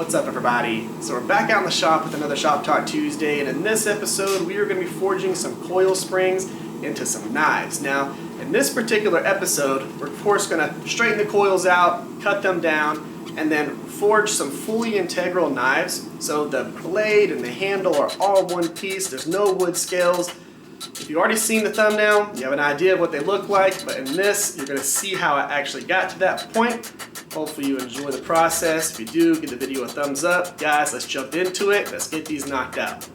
What's up, everybody? So we're back out in the shop with another Shop Talk Tuesday, and in this episode we are going to be forging some coil springs into some knives. Now, in this particular episode, we're of course going to straighten the coils out, cut them down, and then forge some fully integral knives. So the blade and the handle are all one piece, there's no wood scales. If you've already seen the thumbnail, you have an idea of what they look like, but in this, you're going to see how I actually got to that point. Hopefully you enjoy the process. If you do, give the video a thumbs up. Guys, let's jump into it. Let's get these knocked out.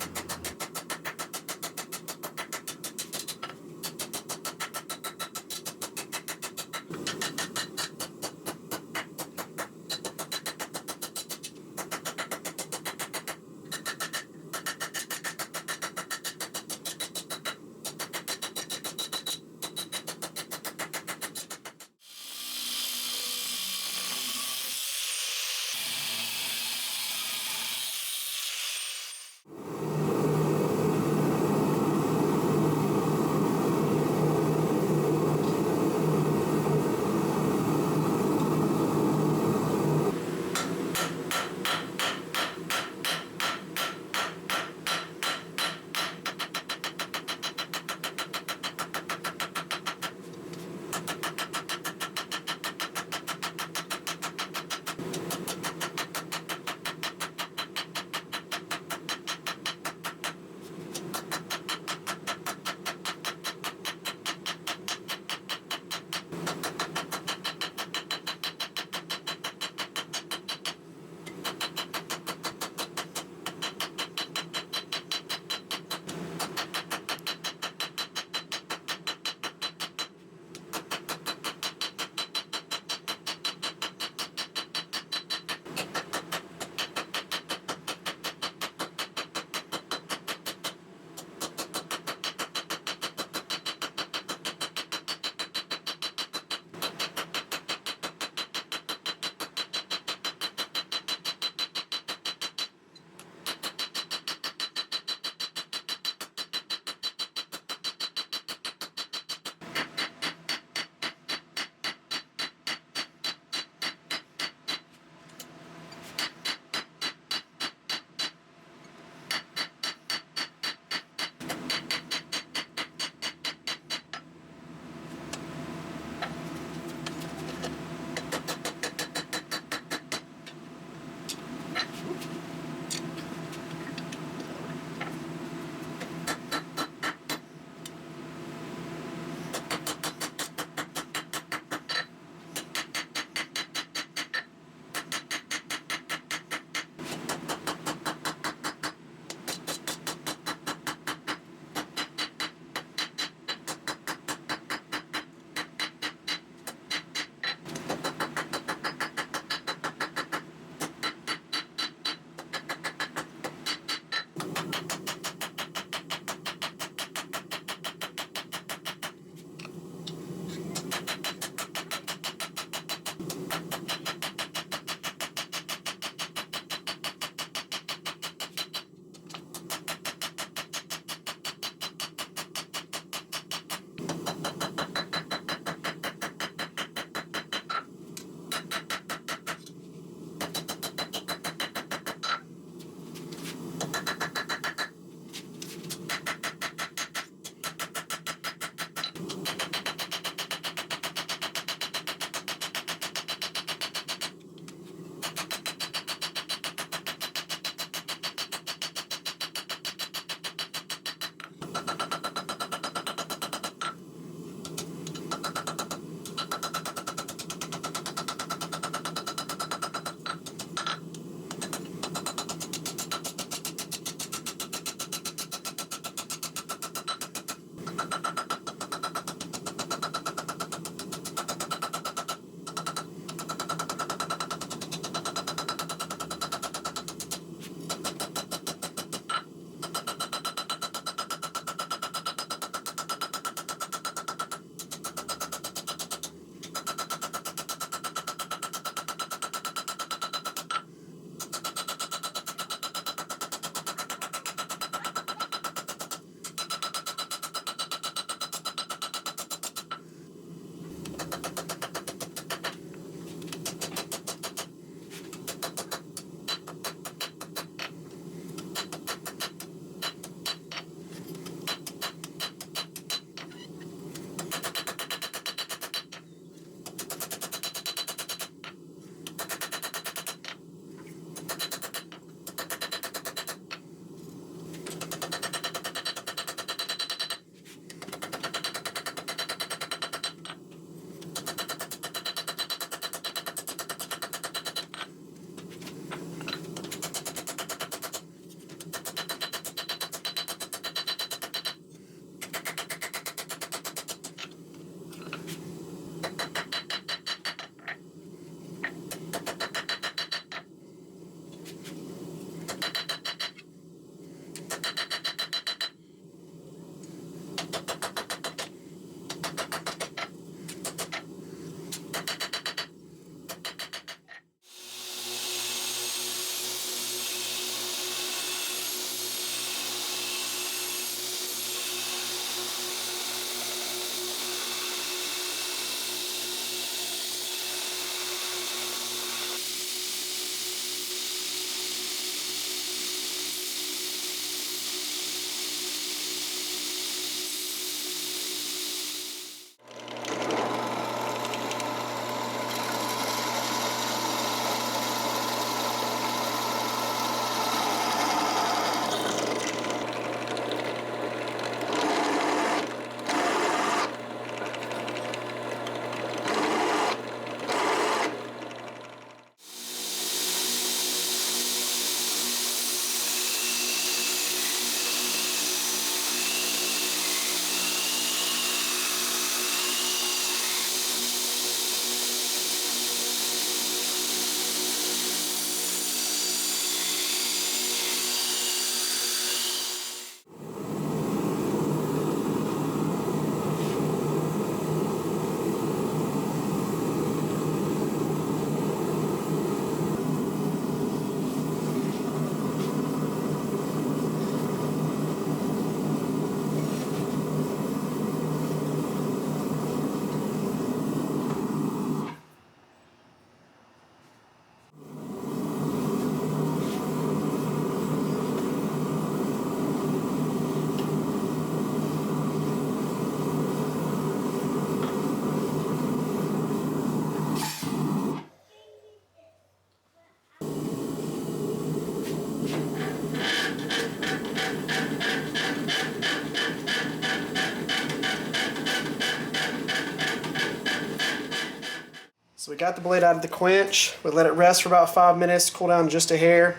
we got the blade out of the quench. We let it rest for about 5 minutes, cool down just a hair.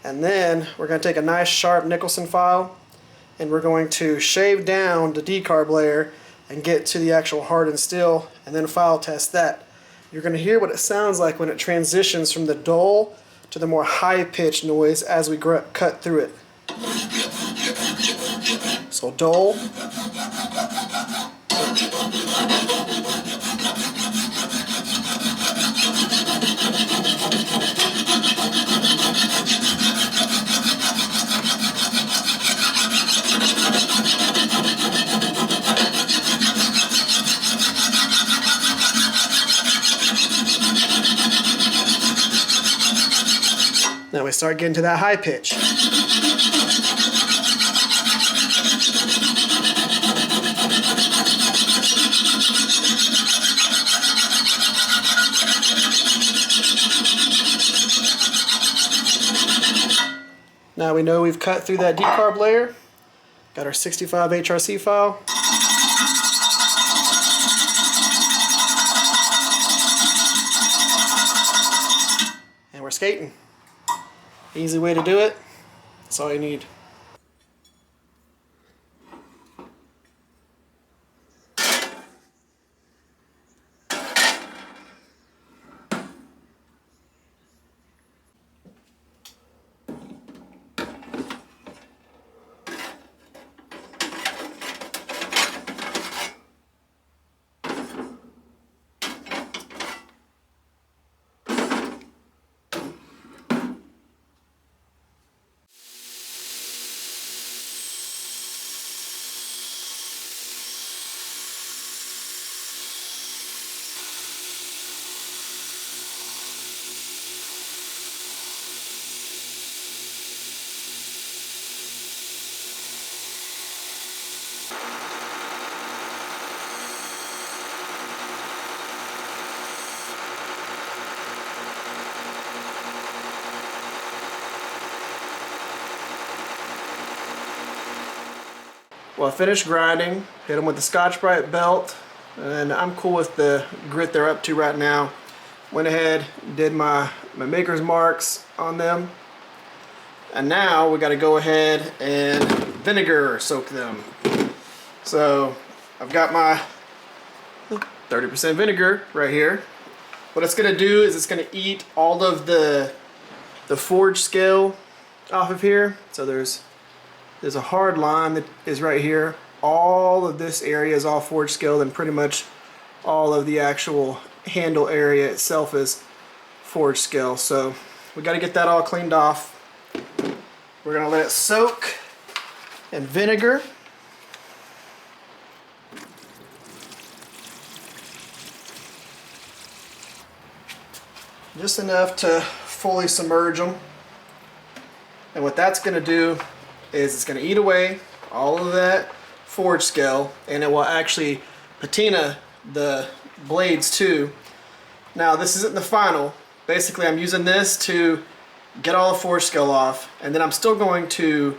And then we're going to take a nice sharp Nicholson file and we're going to shave down the decarb layer and get to the actual hardened steel and then file test that. You're going to hear what it sounds like when it transitions from the dull to the more high-pitched noise as we cut through it. So dull. Now we start getting to that high pitch. Now we know we've cut through that decarb layer. Got our 65 HRC file. And we're skating. Easy way to do it. That's all you need. Well, I finished grinding, hit them with the Scotch-Brite belt, and I'm cool with the grit they're up to right now. Went ahead, did my maker's marks on them, and now we got to go ahead and vinegar soak them. So I've got my 30% vinegar right here. What it's going to do is it's going to eat all of the forge scale off of here. So there's a hard line that is right here. All of this area is all forge scaled, and pretty much all of the actual handle area itself is forge scale. So we got to get that all cleaned off. We're going to let it soak in vinegar. Just enough to fully submerge them. And what that's going to do is it's going to eat away all of that forge scale, and it will actually patina the blades too. Now this isn't the final. Basically I'm using this to get all the forge scale off, and then I'm still going to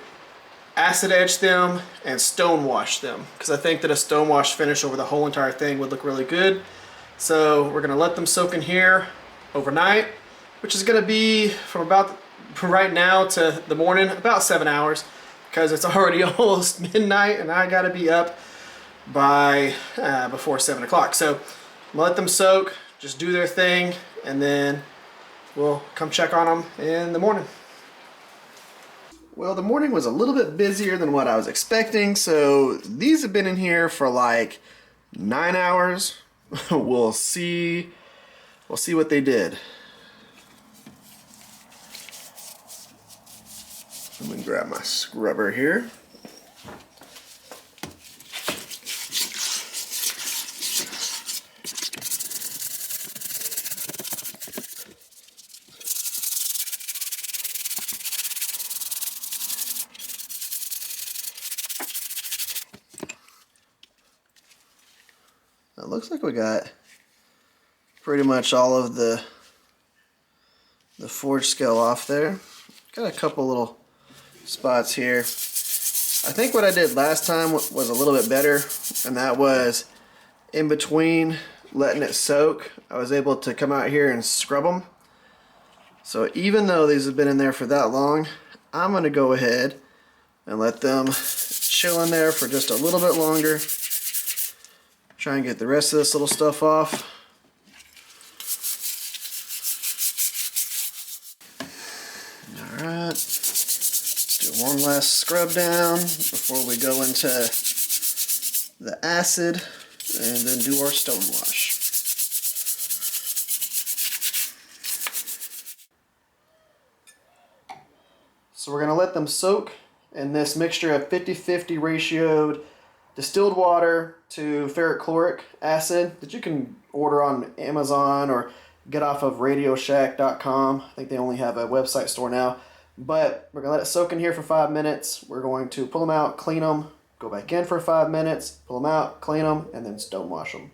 acid etch them and stone wash them, because I think that a stone wash finish over the whole entire thing would look really good. So we're going to let them soak in here overnight, which is going to be from right now to the morning, about 7 hours, because it's already almost midnight and I got to be up by before 7 o'clock. So I'm going to let them soak, just do their thing, and then we'll come check on them in the morning. Well, the morning was a little bit busier than what I was expecting, so these have been in here for like 9 hours. We'll see what they did. Let me grab my scrubber here. It looks like we got pretty much all of the forge scale off there. Got a couple little spots here. I think what I did last time was a little bit better, and that was in between letting it soak, I was able to come out here and scrub them. So even though these have been in there for that long, I'm going to go ahead and let them chill in there for just a little bit longer. Try and get the rest of this little stuff off. Alright, let's do one last scrub down before we go into the acid and then do our stone wash. So we're going to let them soak in this mixture of 50-50 ratioed distilled water to ferric chloric acid that you can order on Amazon or get off of radioshack.com. I think they only have a website store now. But we're going to let it soak in here for 5 minutes. We're going to pull them out, clean them, go back in for 5 minutes, pull them out, clean them, and then stone wash them.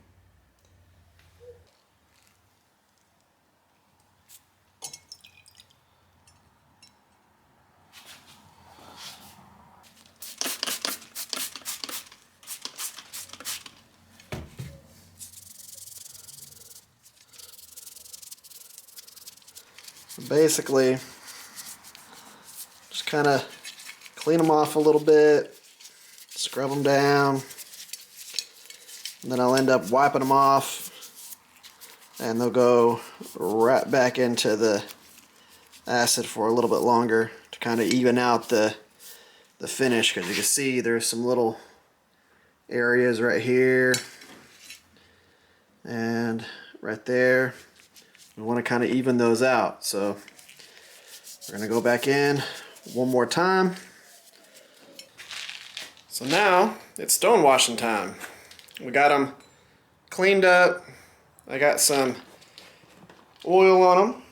Basically, just kind of clean them off a little bit, scrub them down, and then I'll end up wiping them off, and they'll go right back into the acid for a little bit longer to kind of even out the finish, because you can see there's some little areas right here and right there. We want to kind of even those out, so we're going to go back in one more time. So now it's stone washing time. We got them cleaned up. I got some oil on them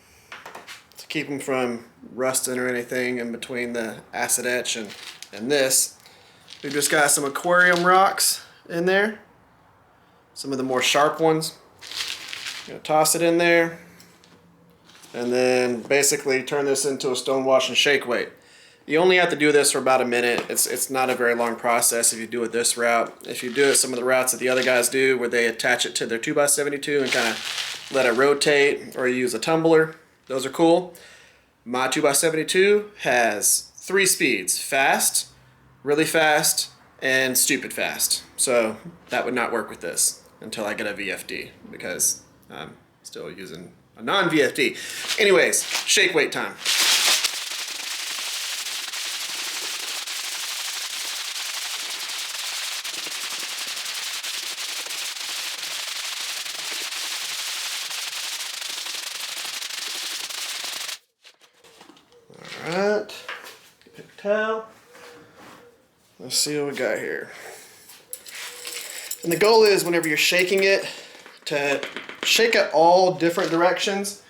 to keep them from rusting or anything in between the acid etch and this. We've just got some aquarium rocks in there, some of the more sharp ones. I'm going to toss it in there. And then basically turn this into a stone wash and shake weight. You only have to do this for about a minute. It's not a very long process if you do it this route. If you do it some of the routes that the other guys do, where they attach it to their 2x72 and kind of let it rotate, or you use a tumbler, those are cool. My 2x72 has 3 speeds: fast, really fast, and stupid fast. So that would not work with this until I get a VFD, because I'm still using a non-VFD. Anyways, shake weight time. Alright, paper towel. Let's see what we got here. And the goal is, whenever you're shaking it, to shake it all different directions.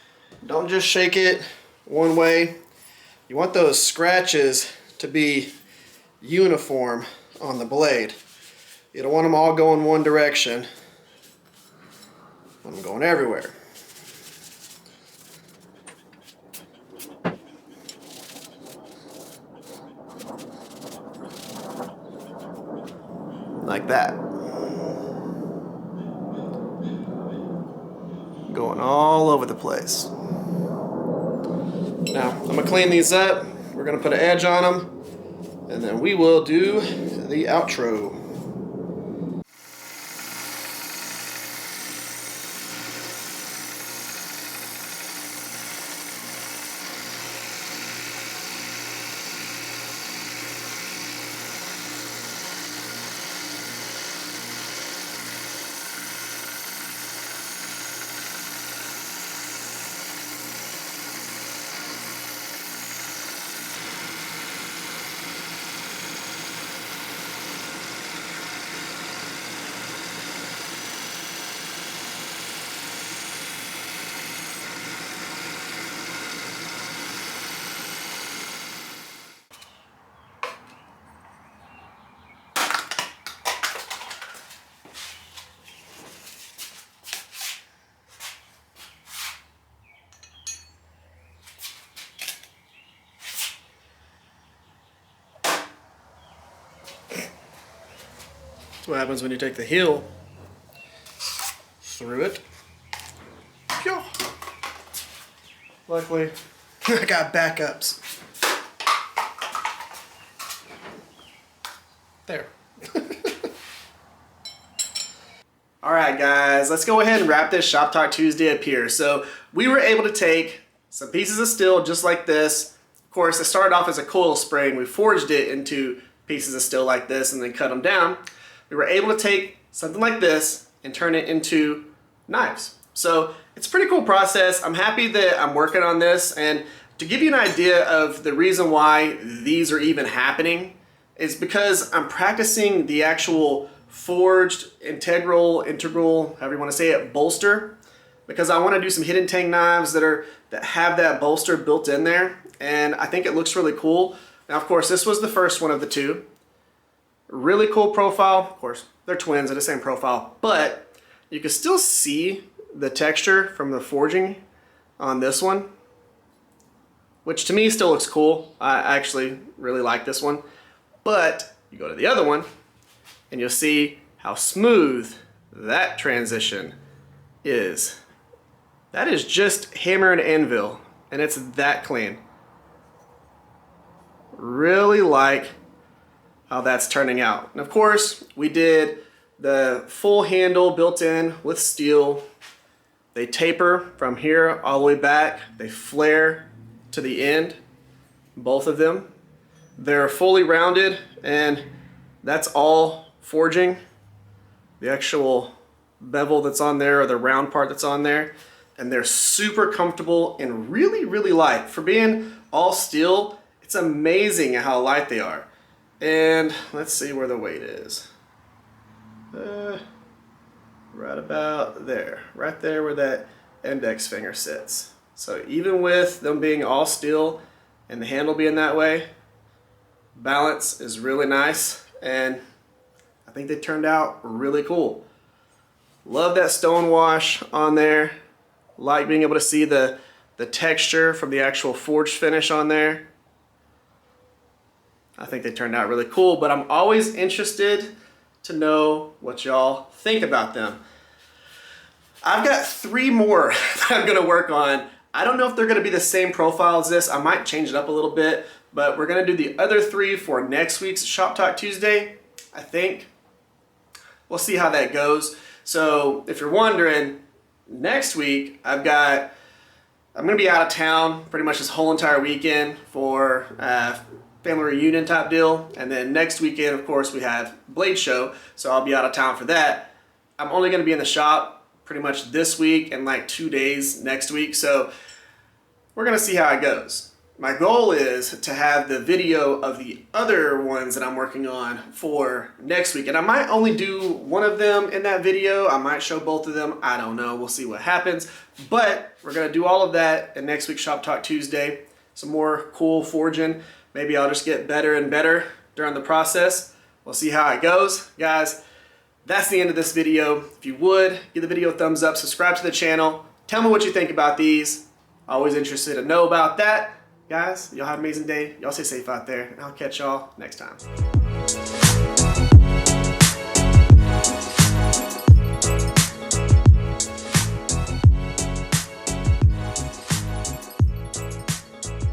Don't just shake it one way. You want those scratches to be uniform on the blade. You don't want them all going one direction. You want them going everywhere. Like that. Going all over the place. Now, I'm going to clean these up. We're going to put an edge on them, and then we will do the outro. That's what happens when you take the heel through it. Phew. Luckily, I got backups. There. Alright guys, let's go ahead and wrap this Shop Talk Tuesday up here. So we were able to take some pieces of steel just like this. Of course, it started off as a coil spring. We forged it into pieces of steel like this and then cut them down. We were able to take something like this and turn it into knives. So it's a pretty cool process. I'm happy that I'm working on this, and to give you an idea of the reason why these are even happening is because I'm practicing the actual forged integral, however you want to say it, bolster, because I want to do some hidden tang knives that have that bolster built in there, and I think it looks really cool. Now of course this was the first one of the two. Really cool profile. Of course they're twins, they're the same profile, but you can still see the texture from the forging on this one, which to me still looks cool. I actually really like this one. But you go to the other one and you'll see how smooth that transition is. That is just hammer and anvil, and it's that clean. Really like how that's turning out. And of course, we did the full handle built in with steel. They taper from here all the way back. They flare to the end, both of them. They're fully rounded, and that's all forging. The actual bevel that's on there, or the round part that's on there, and they're super comfortable and really, really light. For being all steel, it's amazing how light they are. And let's see where the weight is. Right about there, right there where that index finger sits. So even with them being all steel and the handle being that way, balance is really nice, and I think they turned out really cool. Love that stone wash on there. Like being able to see the texture from the actual forged finish on there. I think they turned out really cool, but I'm always interested to know what y'all think about them. I've got 3 more that I'm gonna work on. I don't know if they're gonna be the same profile as this. I might change it up a little bit, but we're gonna do the other 3 for next week's Shop Talk Tuesday, I think. We'll see how that goes. So if you're wondering, next week I'm gonna be out of town pretty much this whole entire weekend for family reunion type deal, and then next weekend of course we have Blade Show, so I'll be out of town for that. I'm only going to be in the shop pretty much this week and like 2 days next week, so we're going to see how it goes. My goal is to have the video of the other ones that I'm working on for next week, and I might only do one of them in that video. I might show both of them, I don't know, we'll see what happens, but we're going to do all of that in next week's Shop Talk Tuesday. Some more cool forging. Maybe I'll just get better and better during the process. We'll see how it goes. Guys, that's the end of this video. If you would, give the video a thumbs up, subscribe to the channel, tell me what you think about these. Always interested to know about that. Guys, y'all have an amazing day. Y'all stay safe out there, and I'll catch y'all next time.